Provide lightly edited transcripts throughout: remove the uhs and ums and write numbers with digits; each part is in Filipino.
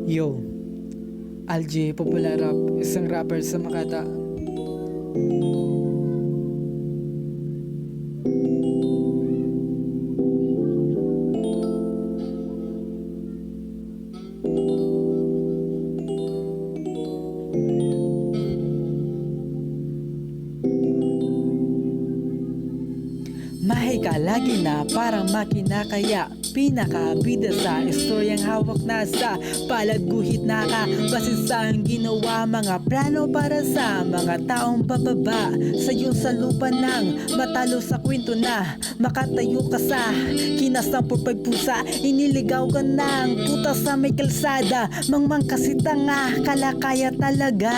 Yo, Algie Popular Rap, isang rapper sa Makata. Mahika lagi na parang makina kaya pinakabida sa istoryang hawak na sa palad guhit na ka basis sa ang ginawa mga plano para sa mga taong bababa sa iyong salupan ng matalo sa kwento na makatayo ka sa kinasang pusa iniligaw ka ng puta sa may kalsada mangmang kasi tanga kalakaya talaga.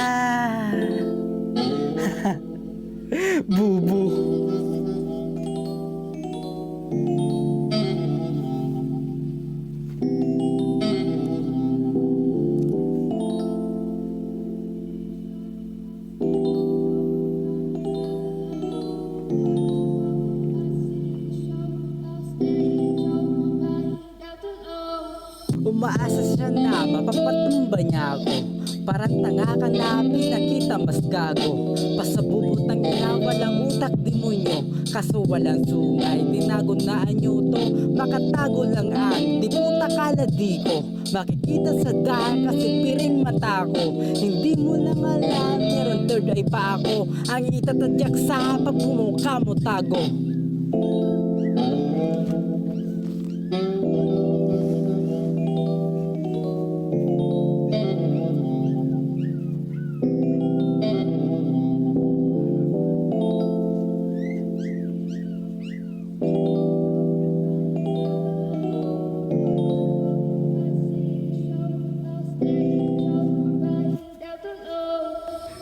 Bubu. Umaasa siya na mapapatumba niya ako. Parang tanga ka na pinakita mas gago. Pasabubot ng ina walang utak demonyo. Kaso walang sungay tinago na anyo to. Makatago lang ang di puta kaladi ko. Makikita sa daan kasi piring mata ko. Hindi mo lang alam meron third eye pa ako. Ang itatadyak sa pagmumukha mo tago.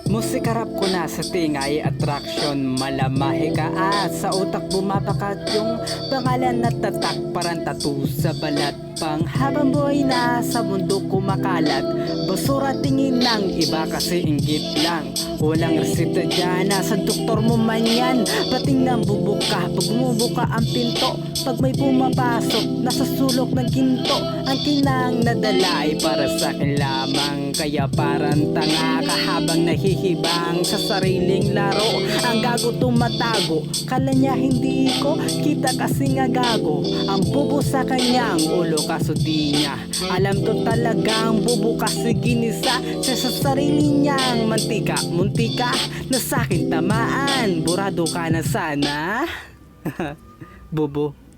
Musika rap ko na sa tingay attraction malamahe ka at sa utak bumabakat yung pangalan na tatak parang tattoo sa balat pang habang buhay na sa mundo kumakalat basura tingin ng iba kasi inggit lang walang resita dyan nasa doktor mo man yan pating nang bubuka pag bumubuka ang pinto pag may pumapasok nasa sulok ng ginto ang kinang nadala ay para sa akin lamang kaya parang tanga ka habang nahihibang sa sariling laro ang gago tumatago kala niya hindi ko kita kasi nga gago ang bubo sa kanyang ulo kaso di niya alam to talagang bubo kasi ginisa siya sa sarili niyang mantika muntika na sakin tamaan burado ka na sana. Bubo.